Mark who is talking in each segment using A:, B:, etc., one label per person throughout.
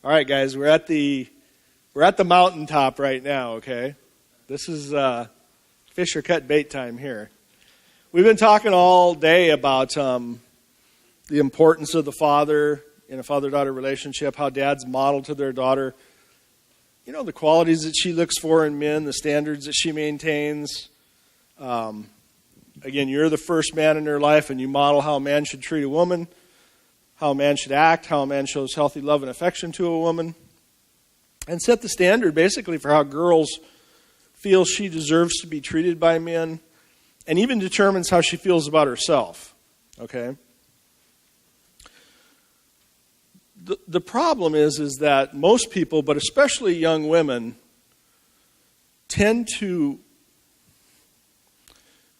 A: All right, guys, we're at the mountaintop right now, okay? This is fish or cut bait time here. We've been talking all day about the importance of the father in a father-daughter relationship, how dads model to their daughter, the qualities that she looks for in men, the standards that she maintains. Again, you're the first man in her life, and you model how a man should treat a woman, how a man should act, how a man shows healthy love and affection to a woman, and set the standard basically for how girls feel she deserves to be treated by men, and even determines how she feels about herself. Okay? The problem is that most people, but especially young women, tend to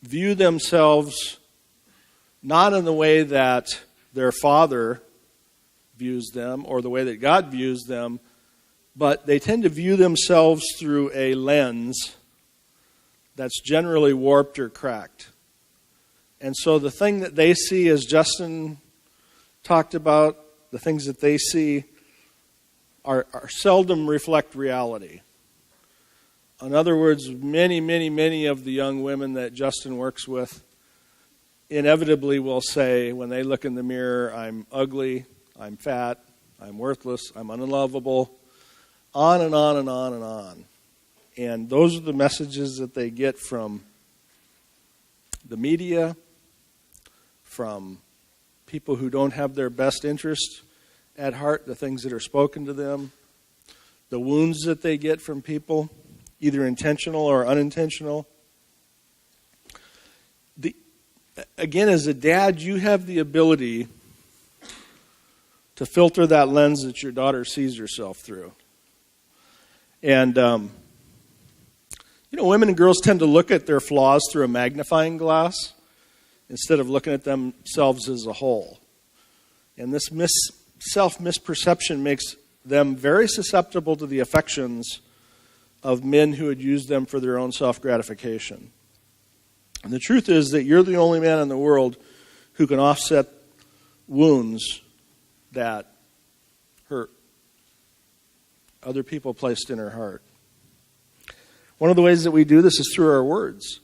A: view themselves not in the way that their father views them or the way that God views them, but they tend to view themselves through a lens that's generally warped or cracked. And so the thing that they see, as Justin talked about, the things that they see are seldom reflect reality. In other words, many of the young women that Justin works with inevitably will say, when they look in the mirror, I'm ugly, I'm fat, I'm worthless, I'm unlovable, on and on and on and on. And those are the messages that they get from the media, from people who don't have their best interest at heart, the things that are spoken to them, the wounds that they get from people, either intentional or unintentional. Again, as a dad, you have the ability to filter that lens that your daughter sees herself through. And, women and girls tend to look at their flaws through a magnifying glass instead of looking at themselves as a whole. And this self-misperception makes them very susceptible to the affections of men who would use them for their own self-gratification. And the truth is that you're the only man in the world who can offset wounds that hurt other people placed in her heart. One of the ways that we do this is through our words.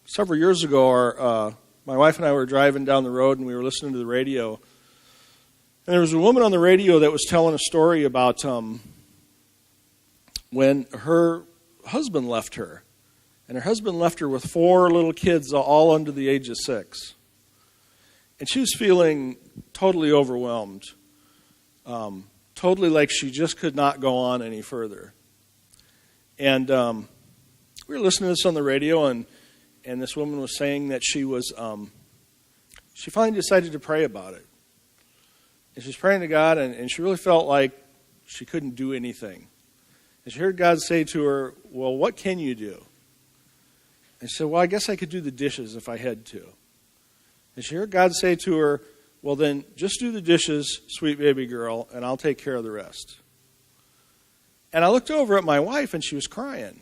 A: Several years ago, my wife and I were driving down the road and we were listening to the radio. And there was a woman on the radio that was telling a story about when her husband left her. And her husband left her with 4 little kids, all under the age of 6. And she was feeling totally overwhelmed. Totally like she just could not go on any further. And we were listening to this on the radio, and this woman was saying that she finally decided to pray about it. And she's praying to God, and she really felt like she couldn't do anything. And she heard God say to her, well, what can you do? And she said, well, I guess I could do the dishes if I had to. And she heard God say to her, well, then just do the dishes, sweet baby girl, and I'll take care of the rest. And I looked over at my wife, and she was crying.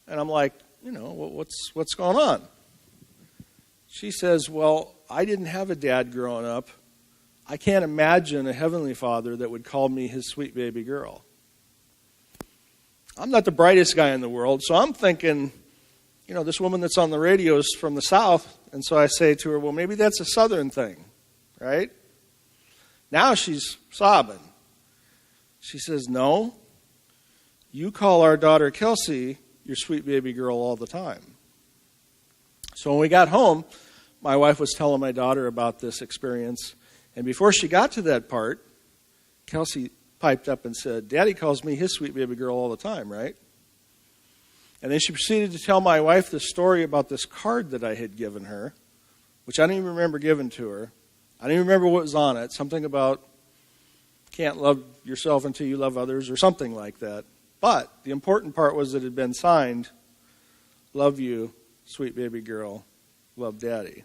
A: And I'm like, what's going on? She says, well, I didn't have a dad growing up. I can't imagine a heavenly father that would call me his sweet baby girl. I'm not the brightest guy in the world, so I'm thinking, this woman that's on the radio is from the South, and so I say to her, well, maybe that's a Southern thing, right? Now she's sobbing. She says, no, you call our daughter Kelsey your sweet baby girl all the time. So when we got home, my wife was telling my daughter about this experience, and before she got to that part, Kelsey piped up and said, Daddy calls me his sweet baby girl all the time, right? And then she proceeded to tell my wife the story about this card that I had given her, which I don't even remember giving to her. I don't even remember what was on it. Something about can't love yourself until you love others or something like that. But the important part was that it had been signed, love you, sweet baby girl, love Daddy.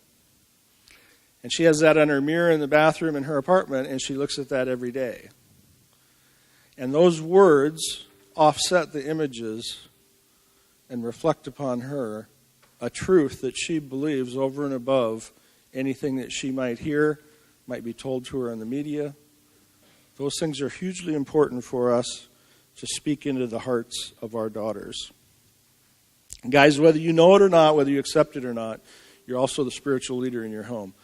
A: And she has that on her mirror in the bathroom in her apartment, and she looks at that every day. And those words offset the images and reflect upon her a truth that she believes over and above anything that she might hear, might be told to her in the media, Those things are hugely important for us to speak into the hearts of our daughters. Guys, whether you know it or not, whether you accept it or not, you're also the spiritual leader in your home.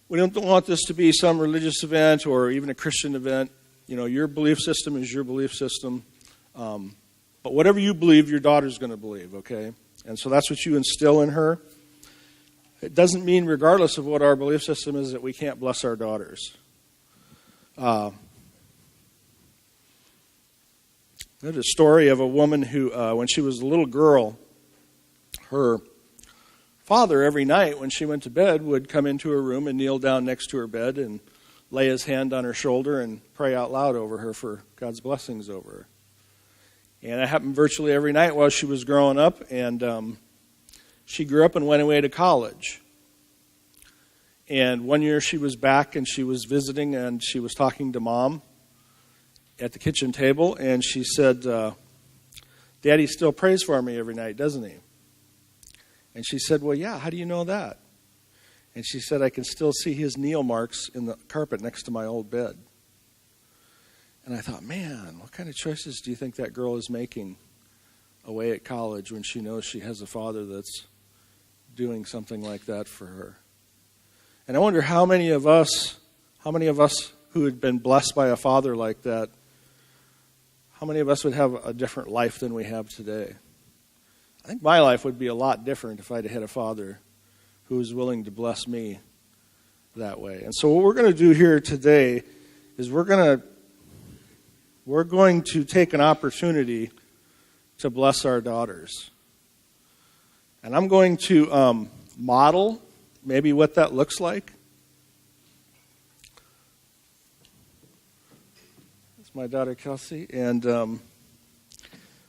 A: We don't want this to be some religious event or even a Christian event. You know, your belief system is your belief system. But whatever you believe, your daughter's going to believe, okay? And so that's what you instill in her. It doesn't mean, regardless of what our belief system is, that we can't bless our daughters. There's a story of a woman who, when she was a little girl, her father, every night when she went to bed, would come into her room and kneel down next to her bed and lay his hand on her shoulder and pray out loud over her for God's blessings over her. And it happened virtually every night while she was growing up, and she grew up and went away to college. And one year she was back and she was visiting and she was talking to Mom at the kitchen table, and she said, Daddy still prays for me every night, doesn't he? And she said, well, yeah, how do you know that? And she said, I can still see his nail marks in the carpet next to my old bed. And I thought, man, what kind of choices do you think that girl is making away at college when she knows she has a father that's doing something like that for her? And I wonder how many of us who had been blessed by a father like that, how many of us would have a different life than we have today? I think my life would be a lot different if I'd had a father who was willing to bless me that way. And so what we're going to do here today is we're going to take an opportunity to bless our daughters. And I'm going to model maybe what that looks like. That's my daughter Kelsey. And I'm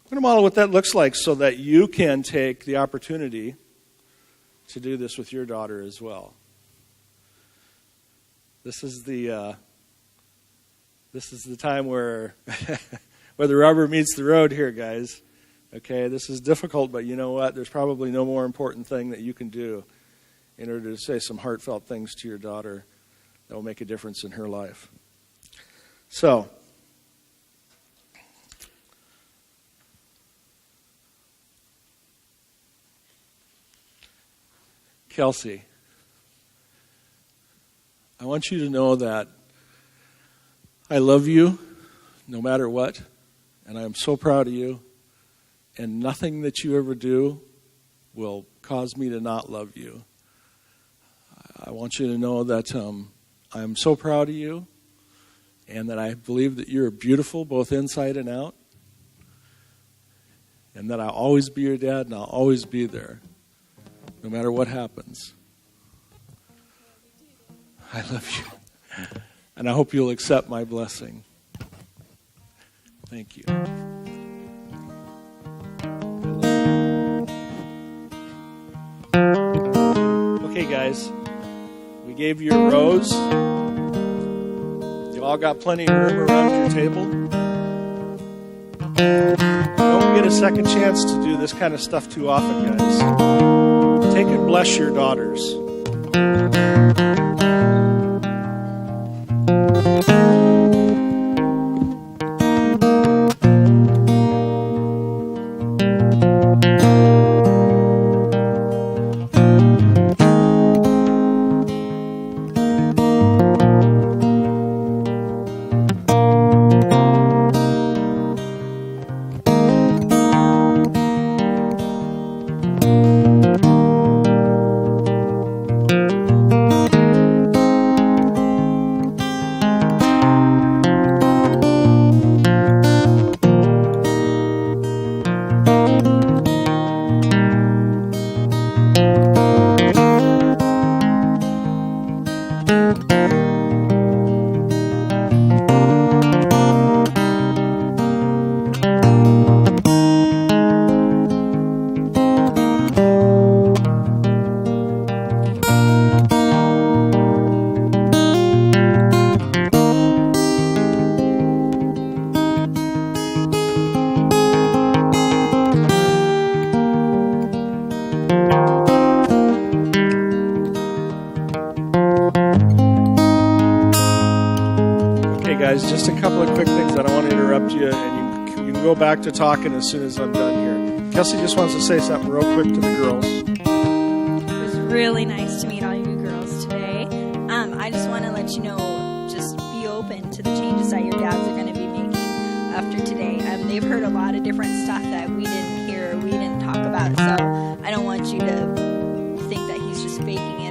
A: going to model what that looks like so that you can take the opportunity to do this with your daughter as well. This is the time where the rubber meets the road here, guys. Okay, this is difficult, but you know what? There's probably no more important thing that you can do in order to say some heartfelt things to your daughter that will make a difference in her life. So, Kelsey, I want you to know that I love you no matter what, and I am so proud of you, and nothing that you ever do will cause me to not love you. I want you to know that I am so proud of you, and that I believe that you're beautiful both inside and out, and that I'll always be your dad and I'll always be there, no matter what happens. I love you. And I hope you'll accept my blessing. Thank you. Okay, guys. We gave you a rose. You all got plenty of room around your table. Don't get a second chance to do this kind of stuff too often, guys. Take and bless your daughters. guys, just a couple of quick things. I don't want to interrupt you, and you can go back to talking as soon as I'm done here. Kelsey just wants to say something real quick to the girls.
B: It was really nice to meet all you girls today. I just want to let you know, just be open to the changes that your dads are going to be making after today. They've heard a lot of different stuff that we didn't hear, we didn't talk about, so I don't want you to think that he's just faking it.